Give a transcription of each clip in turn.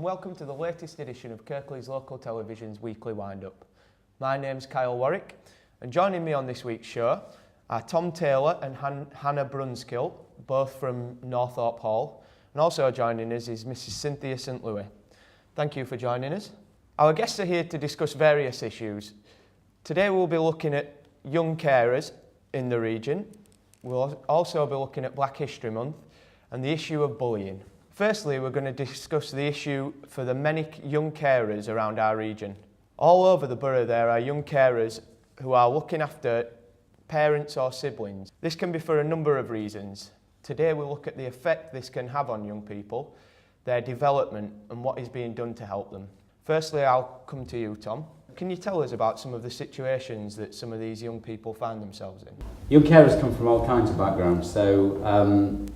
and welcome to the latest edition of Kirklees Local Television's Weekly Wind-Up. My name's Kyle Warwick, and joining me on this week's show are Tom Taylor and Hannah Brunskill, both from Northorpe Hall, and also joining us is Mrs Cynthia St Louis. Thank you for joining us. Our guests are here to discuss various issues. Today we'll be looking at young carers in the region. We'll also be looking at Black History Month and the issue of bullying. Firstly, we're going to discuss the issue for the many young carers around our region. All over the borough there are young carers who are looking after parents or siblings. This can be for a number of reasons. Today we'll look at the effect this can have on young people, their development and what is being done to help them. Firstly, I'll come to you, Tom. Can you tell us about some of the situations that some of these young people find themselves in? Young carers come from all kinds of backgrounds, so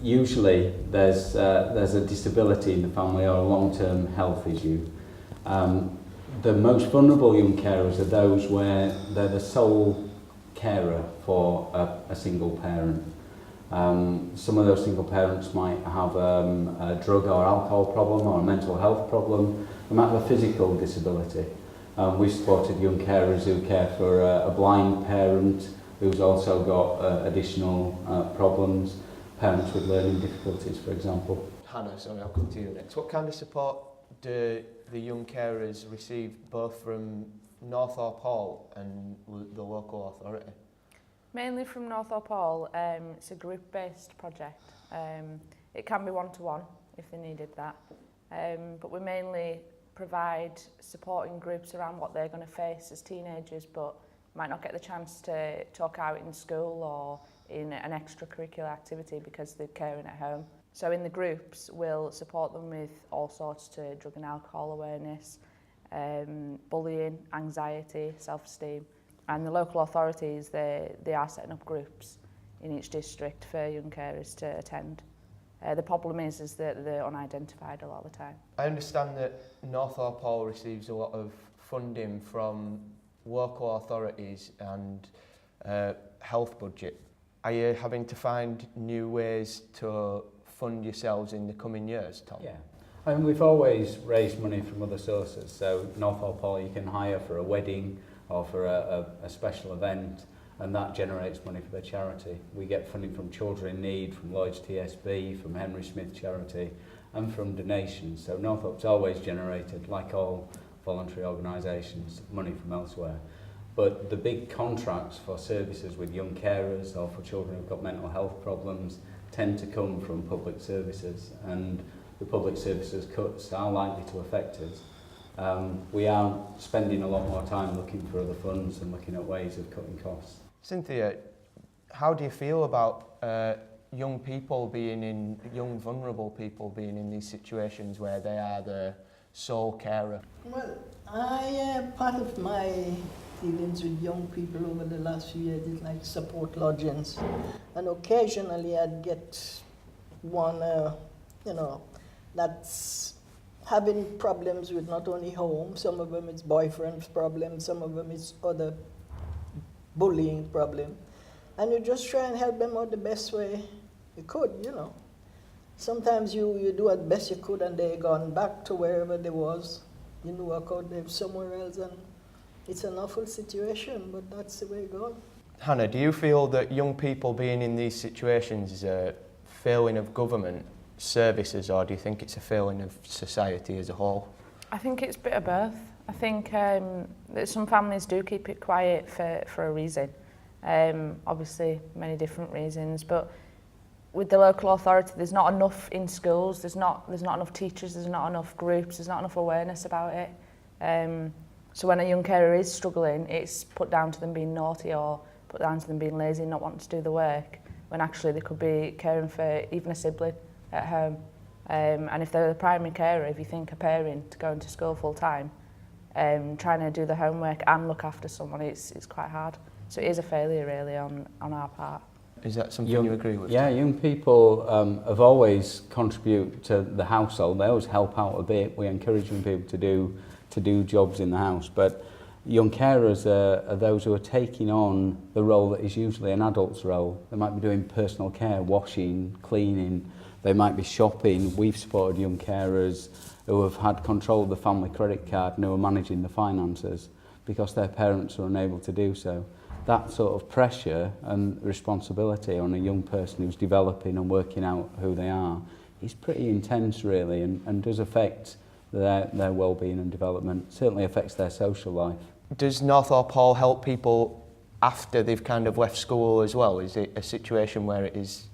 usually there's a disability in the family or a long-term health issue. The most vulnerable young carers are those where they're the sole carer for a single parent. Some of those single parents might have a drug or alcohol problem or a mental health problem. They might have a physical disability. We've supported young carers who care for a blind parent who's also got additional problems. Parents with learning difficulties, for example. Hannah, sorry, I'll come to you next. What kind of support do the young carers receive both from Northorpe Hall and the local authority? Mainly from Northorpe Hall. It's a group-based project. It can be one-to-one if they needed that. But we mainly provide supporting groups around what they're going to face as teenagers but might not get the chance to talk out in school or in an extracurricular activity because they're caring at home. So in the groups, we'll support them with all sorts to drug and alcohol awareness, bullying, anxiety, self-esteem. And the local authorities, they are setting up groups in each district for young carers to attend. The problem is that they're unidentified a lot of the time. I understand that Northorpe Hall receives a lot of funding from local authorities and health budget. Are you having to find new ways to fund yourselves in the coming years, Tom? Yeah, I mean, we've always raised money from other sources. So Northorpe Hall you can hire for a wedding or for a special event, and that generates money for the charity. We get funding from Children in Need, from Lloyd's TSB, from Henry Smith Charity, and from donations. So Northorpe's always generated, like all voluntary organisations, money from elsewhere. But the big contracts for services with young carers or for children who've got mental health problems tend to come from public services, and the public services cuts are likely to affect us. We are spending a lot more time looking for other funds and looking at ways of cutting costs. Cynthia, how do you feel about young vulnerable people being in these situations where they are the sole carer? Well, part of my dealings with young people over the last few years is like support lodgings, and occasionally I'd get one, that's having problems with not only home. Some of them it's boyfriend's problem, some of them it's other bullying problem, and you just try and help them out the best way you could. Sometimes you do as best you could and they're gone back to wherever they was. You work out there somewhere else, and it's an awful situation, but that's the way it goes. Hannah, do you feel that young people being in these situations is a failing of government services, or do you think it's a failing of society as a whole? I think it's a bit of both. I think that some families do keep it quiet for a reason. Obviously, many different reasons, but with the local authority, there's not enough in schools, there's not enough teachers, there's not enough groups, there's not enough awareness about it. So when a young carer is struggling, it's put down to them being naughty or put down to them being lazy and not wanting to do the work, when actually they could be caring for even a sibling at home. And if they're the primary carer, if you think a parent going to school full time, trying to do the homework and look after someone, it's quite hard. So it is a failure really on our part. Is that something you agree with? Yeah, young people have always contributed to the household. They always help out a bit. We encourage young people to do jobs in the house, but young carers are those who are taking on the role that is usually an adult's role. They might be doing personal care, washing, cleaning, they might be shopping. We've supported young carers who have had control of the family credit card and who are managing the finances because their parents are unable to do so. That sort of pressure and responsibility on a young person who's developing and working out who they are is pretty intense really, and does affect their well-being and development. Certainly affects their social life. Does Northorpe Hall help people after they've kind of left school as well? Is it a situation where it is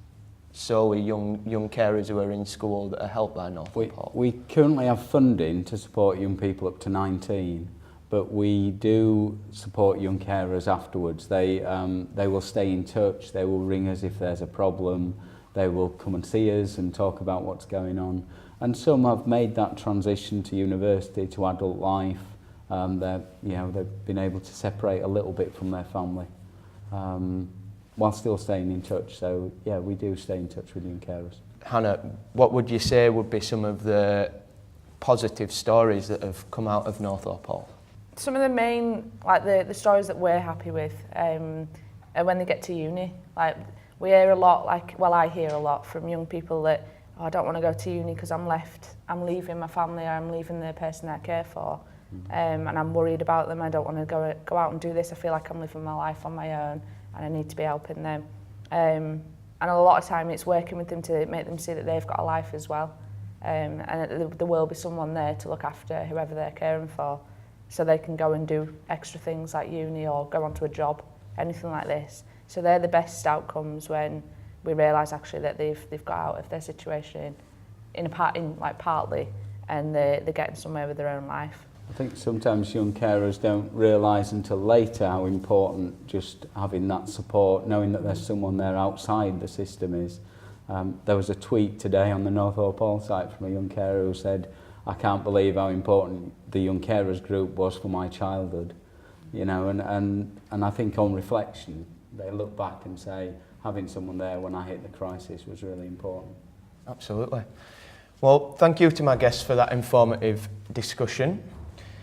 solely young carers who are in school that are helped by Northorpe Hall? We currently have funding to support young people up to 19, but we do support young carers afterwards. They will stay in touch, they will ring us if there's a problem, they will come and see us and talk about what's going on. And some have made that transition to university, to adult life. They've been able to separate a little bit from their family while still staying in touch. So yeah, we do stay in touch with young carers. Hannah, what would you say would be some of the positive stories that have come out of Northorpe Hall? Some of the main, like the stories that we're happy with are when they get to uni. Like we hear a lot, I hear a lot from young people that, oh, I don't want to go to uni because I'm leaving my family, or I'm leaving the person I care for, and I'm worried about them. I don't want to go out and do this. I feel like I'm living my life on my own and I need to be helping them. And a lot of time it's working with them to make them see that they've got a life as well, and that there will be someone there to look after whoever they're caring for, so they can go and do extra things like uni or go onto a job, anything like this. So they're the best outcomes when we realise actually that they've got out of their situation partly, and they're getting somewhere with their own life. I think sometimes young carers don't realise until later how important just having that support, knowing that there's someone there outside the system is. There was a tweet today on the Northorpe Hall site from a young carer who said, I can't believe how important the young carers group was for my childhood. You know, and I think on reflection, they look back and say, having someone there when I hit the crisis was really important. Absolutely. Well, thank you to my guests for that informative discussion.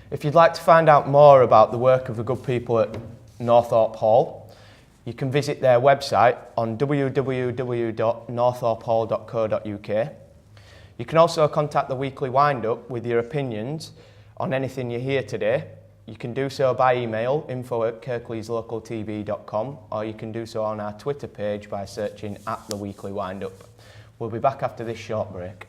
If you'd like to find out more about the work of the good people at Northorpe Hall, you can visit their website on www.northorpehall.co.uk. You can also contact the Weekly Wind-Up with your opinions on anything you hear today. You can do so by email, info@kirkleeslocaltv.com, or you can do so on our Twitter page by searching @The Weekly Wind-Up. We'll be back after this short break.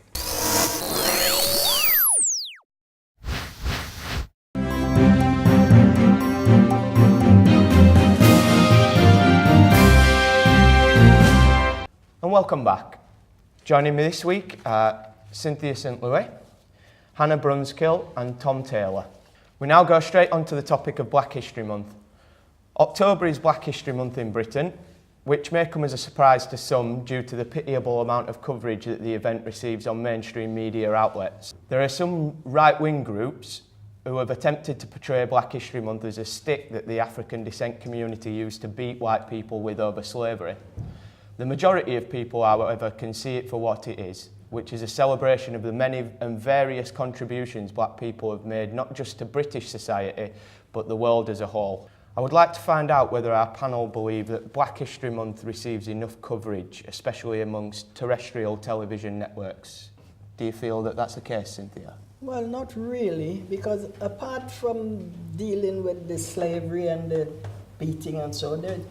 And welcome back. Joining me this week are Cynthia St. Louis, Hannah Brunskill and Tom Taylor. We now go straight on to the topic of Black History Month. October is Black History Month in Britain, which may come as a surprise to some due to the pitiable amount of coverage that the event receives on mainstream media outlets. There are some right-wing groups who have attempted to portray Black History Month as a stick that the African descent community used to beat white people with over slavery. The majority of people, however, can see it for what it is, which is a celebration of the many and various contributions black people have made, not just to British society, but the world as a whole. I would like to find out whether our panel believe that Black History Month receives enough coverage, especially amongst terrestrial television networks. Do you feel that that's the case, Cynthia? Well, not really, because apart from dealing with the slavery and the beating and so on, there's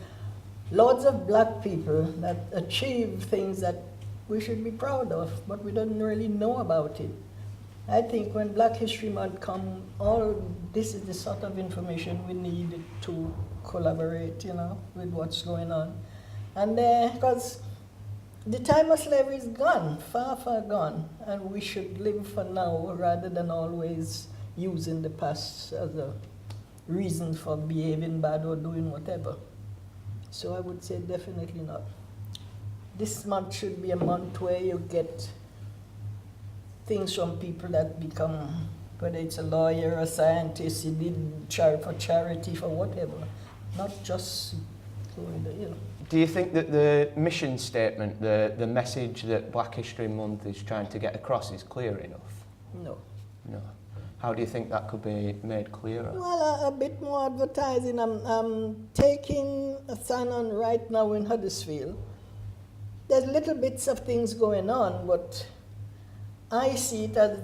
lots of black people that achieve things that we should be proud of, but we don't really know about it. I think when Black History Month comes, all this is the sort of information we need to collaborate, with what's going on. And because the time of slavery is gone, far, far gone, and we should live for now rather than always using the past as a reason for behaving bad or doing whatever. So I would say definitely not. This month should be a month where you get things from people that become, whether it's a lawyer, a scientist, you did for charity, for whatever, not just going. Do you think that the mission statement, the message that Black History Month is trying to get across is clear enough? No. No. How do you think that could be made clearer? Well, a bit more advertising. I'm taking a stand on right now in Huddersfield. There's little bits of things going on, but I see it as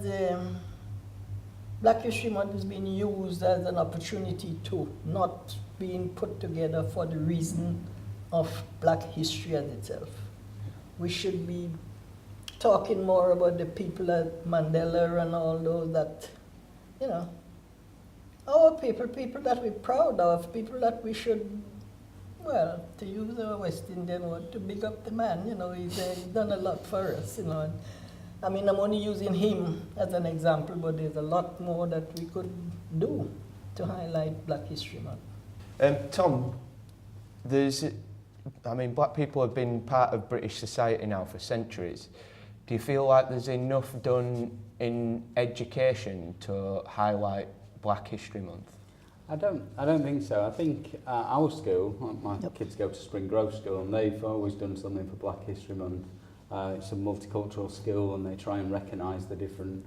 Black History Month is being used as an opportunity to, not being put together for the reason of black history as itself. We should be talking more about the people like Mandela and all those that, you know, our people that we're proud of, people that we should, well, to use our West Indian word, to big up the man, you know, he's done a lot for us, you know. And, I mean, I'm only using him as an example, but there's a lot more that we could do to highlight Black History Month. Tom, black people have been part of British society now for centuries. Do you feel like there's enough done in education to highlight Black History Month? I don't think so. I think our school, my kids go to Spring Grove School, and they've always done something for Black History Month. It's a multicultural school, and they try and recognise the different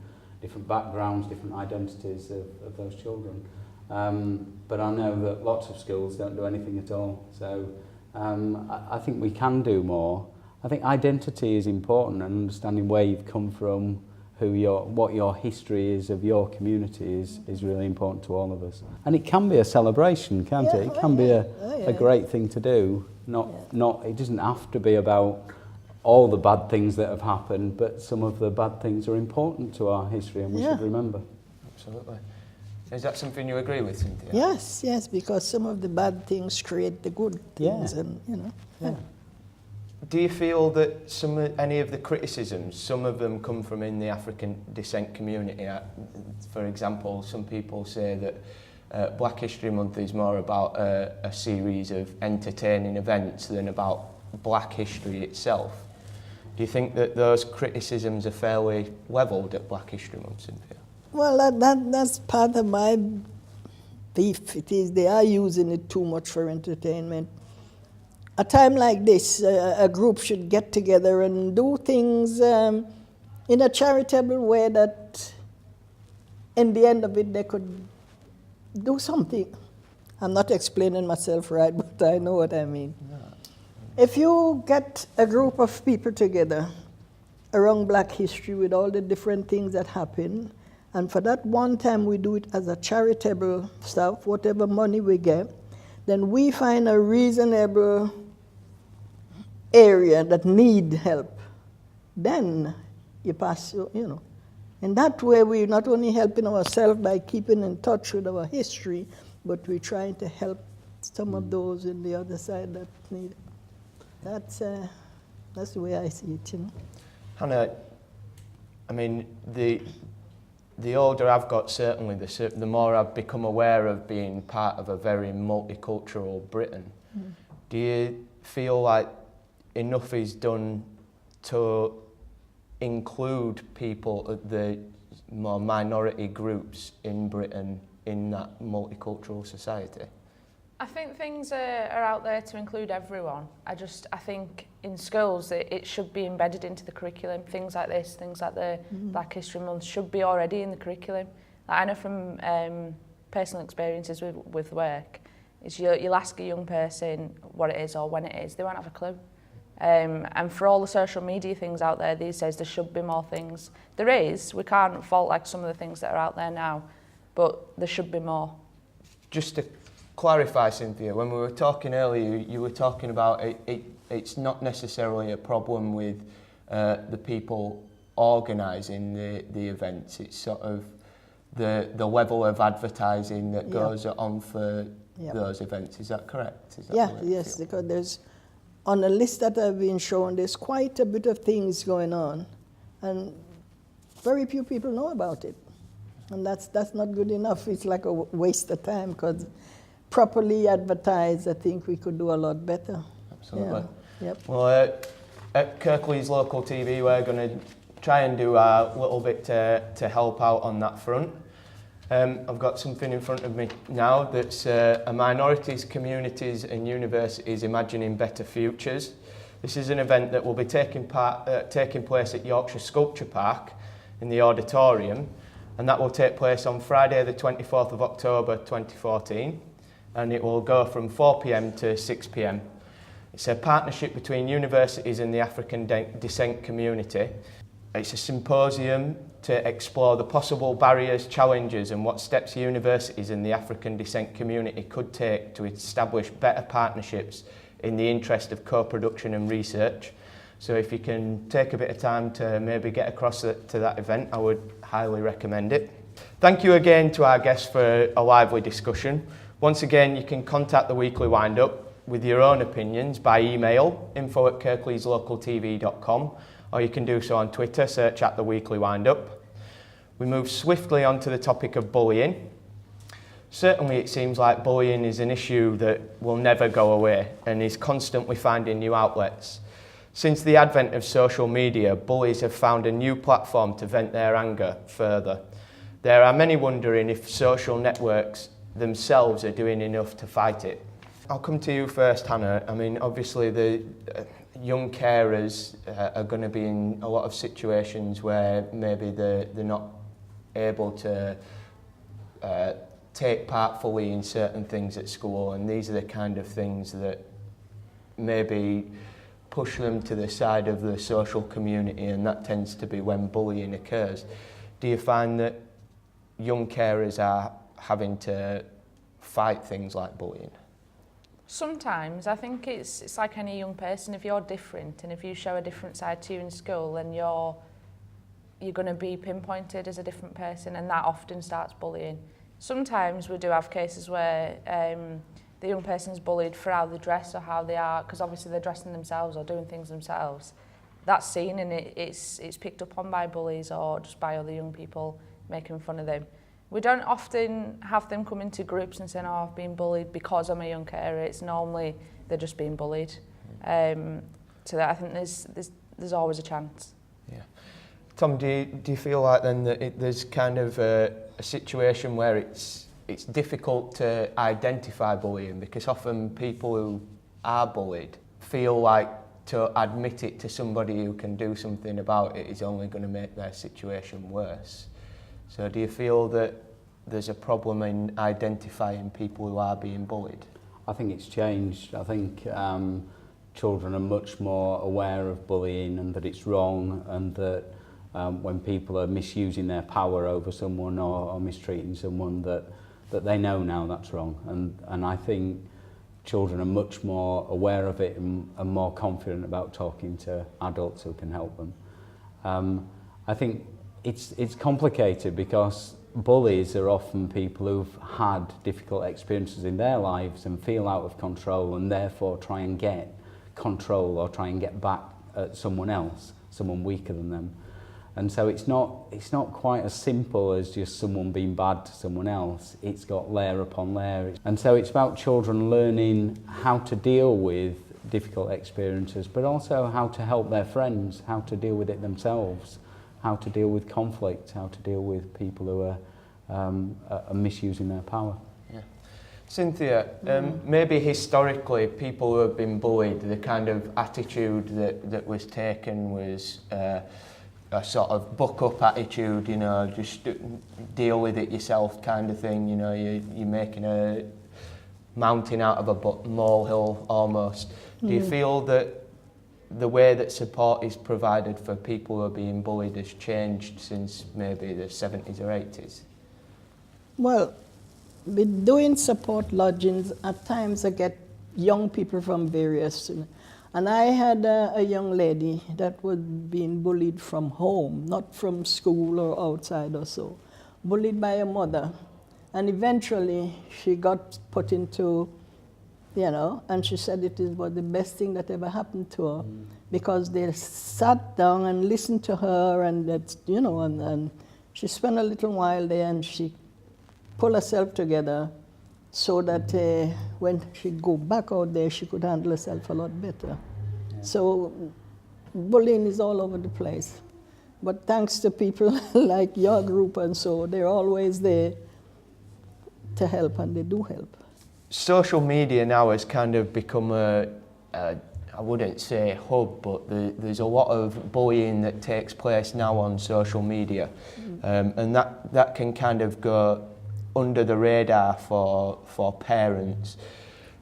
backgrounds, different identities of those children. But I know that lots of schools don't do anything at all. So I think we can do more. I think identity is important, and understanding where you've come from, what your history is of your community is really important to all of us. And it can be a celebration, can't it? It can be a great thing to do. It doesn't have to be about all the bad things that have happened, but some of the bad things are important to our history, and we should remember. Absolutely. Is that something you agree with, Cynthia? Yes, because some of the bad things create the good things, and you know. Yeah. Do you feel that any of the criticisms, some of them come from in the African descent community? For example, some people say that Black History Month is more about a series of entertaining events than about black history itself. Do you think that those criticisms are fairly levelled at Black History Month, Cynthia? Well, that's part of my beef. It is they are using it too much for entertainment. A time like this, a group should get together and do things in a charitable way that, in the end of it, they could do something. I'm not explaining myself right, but I know what I mean. No. If you get a group of people together around Black history with all the different things that happen, and for that one time we do it as a charitable stuff, whatever money we get, then we find a reasonable area that need help. Then you pass, you know. In that way, we're not only helping ourselves by keeping in touch with our history, but we're trying to help some of those in the other side that need it. That's the way I see it, you know. Hannah, I mean, the older I've got, certainly, the more I've become aware of being part of a very multicultural Britain. Mm. Do you feel like enough is done to include people, the more minority groups in Britain, in that multicultural society? I think things are out there to include everyone. I think in schools it should be embedded into the curriculum. Things like this, things like the Black History Month should be already in the curriculum. Like I know from personal experiences with work, is you'll ask a young person what it is or when it is, they won't have a clue. And for all the social media things out there these days, there should be more things. There is, we can't fault like some of the things that are out there now, but there should be more. Just to clarify, Cynthia, when we were talking earlier, you were talking about it's not necessarily a problem with the people organising the events. It's sort of the level of advertising that goes on for those events. Is that correct? Is that yes, because there's, on the list that I've been shown, there's quite a bit of things going on, and very few people know about it. And that's not good enough. It's like a waste of time, because properly advertised, I think we could do a lot better. Absolutely. Yeah. Yep. Well, at Kirklees Local TV, we're going to try and do a little bit to help out on that front. I've got something in front of me now that's a minorities, communities and universities imagining better futures. This is an event that will be taking place at Yorkshire Sculpture Park in the auditorium, and that will take place on Friday the 24th of October 2014, and it will go from 4 p.m. to 6 p.m. It's a partnership between universities and the African descent community. It's a symposium to explore the possible barriers, challenges and what steps universities and the African descent community could take to establish better partnerships in the interest of co-production and research. So if you can take a bit of time to maybe get across to that event, I would highly recommend it. Thank you again to our guests for a lively discussion. Once again, you can contact the Weekly Wind-Up with your own opinions by email, info@kirkleeslocaltv.com, or you can do so on Twitter, search at the Weekly Wind-Up. We move swiftly on to the topic of bullying. Certainly it seems like bullying is an issue that will never go away and is constantly finding new outlets. Since the advent of social media, bullies have found a new platform to vent their anger further. There are many wondering if social networks themselves are doing enough to fight it. I'll come to you first, Hannah. I mean, obviously the young carers are going to be in a lot of situations where maybe they're not able to take part fully in certain things at school, and these are the kind of things that maybe push them to the side of the social community, and that tends to be when bullying occurs. Do you find that young carers are having to fight things like bullying? Sometimes. I think it's like any young person. If you're different and if you show a different side to you in school, then you're going to be pinpointed as a different person, and that often starts bullying. Sometimes we do have cases where the young person's bullied for how they dress or how they are, because obviously they're dressing themselves or doing things themselves. That's seen and it's picked up on by bullies or just by other young people making fun of them. We don't often have them come into groups and saying, oh, I've been bullied because I'm a young carer. It's normally they're just being bullied. So that I think there's always a chance. Yeah. Tom, do you feel like then that there's kind of a situation where it's difficult to identify bullying, because often people who are bullied feel like to admit it to somebody who can do something about it is only going to make their situation worse? So do you feel that there's a problem in identifying people who are being bullied? I think it's changed. I think children are much more aware of bullying and that it's wrong, and that when people are misusing their power over someone or mistreating someone, that they know now that's wrong. And I think children are much more aware of it and more confident about talking to adults who can help them. I think it's complicated because bullies are often people who've had difficult experiences in their lives and feel out of control, and therefore try and get control or try and get back at someone else, someone weaker than them. And so it's not quite as simple as just someone being bad to someone else. It's got layer upon layer. And so it's about children learning how to deal with difficult experiences, but also how to help their friends, how to deal with it themselves, how to deal with conflict, how to deal with people who are misusing their power. Yeah. Cynthia, maybe historically people who have been bullied, the kind of attitude that was taken was a sort of buck up attitude, you know, just deal with it yourself kind of thing, you know, you're making a mountain out of a molehill almost. Do you feel that the way that support is provided for people who are being bullied has changed since maybe the 70s or 80s? Well, with doing support lodgings, at times I get young people from various, and I had a young lady that was being bullied from home, not from school or outside or so, bullied by her mother. And eventually she got put into, you know, and she said it was the best thing that ever happened to her, because they sat down and listened to her, and that, you know, and she spent a little while there, and she pulled herself together so that when she go back out there, she could handle herself a lot better. Yeah. So bullying is all over the place. But thanks to people like your group and so, they're always there to help, and they do help. Social media now has kind of become I wouldn't say hub, but there's a lot of bullying that takes place now on social media. And that can kind of go under the radar for parents.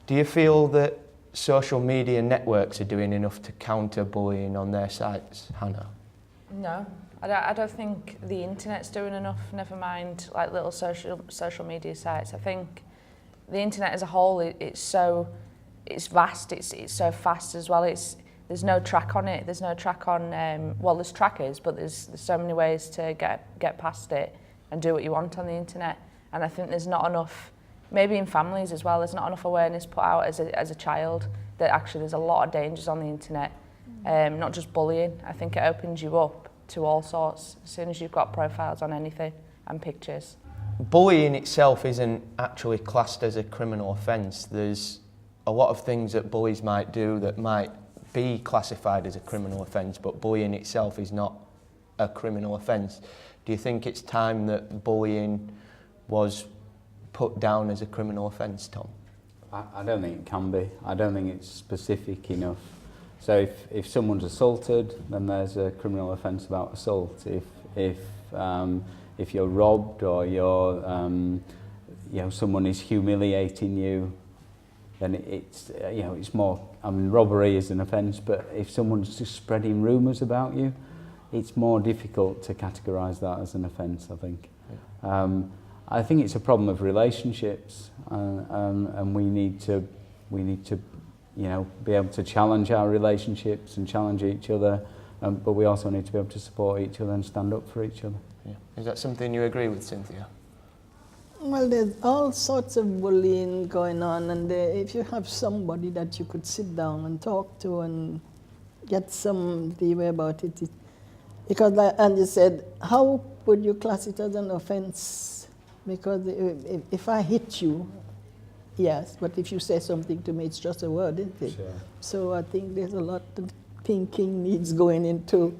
Do you feel that social media networks are doing enough to counter bullying on their sites, Hannah? No, I don't think the internet's doing enough, never mind like little social media sites. I think the internet as a whole, it's vast, it's so fast as well. There's no track on it. There's no track on, well, there's trackers, but there's so many ways to get past it and do what you want on the internet. And I think there's not enough, maybe in families as well, there's not enough awareness put out as a child that actually there's a lot of dangers on the internet, not just bullying. I think it opens you up to all sorts as soon as you've got profiles on anything and pictures. Bullying itself isn't actually classed as a criminal offence. There's a lot of things that bullies might do that might be classified as a criminal offence, but bullying itself is not a criminal offence. Do you think it's time that bullying was put down as a criminal offence, Tom? I don't think it can be. I don't think it's specific enough. So if someone's assaulted, then there's a criminal offence about assault. If you're robbed or someone is humiliating you, then it's more. I mean, robbery is an offence, but if someone's just spreading rumours about you, it's more difficult to categorise that as an offence, I think. Yeah. I think it's a problem of relationships, and we need to be able to challenge our relationships and challenge each other, but we also need to be able to support each other and stand up for each other. Yeah. Is that something you agree with, Cynthia? Well, there's all sorts of bullying going on, and if you have somebody that you could sit down and talk to and get some leeway about it, because like Andy said, how would you class it as an offense? Because if I hit you, yes, but if you say something to me, it's just a word, isn't it? Sure. So I think there's a lot of thinking needs going into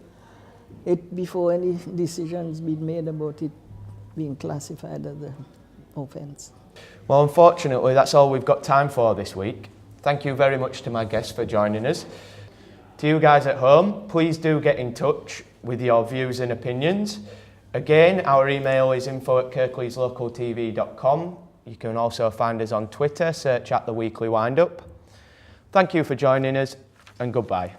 it before any decisions being made about it being classified as an offence. Well, unfortunately, that's all we've got time for this week. Thank you very much to my guests for joining us. To you guys at home, please do get in touch with your views and opinions. Again, our email is info@kirkleeslocaltv.com. You can also find us on Twitter, search @The Weekly Windup. Thank you for joining us, and goodbye.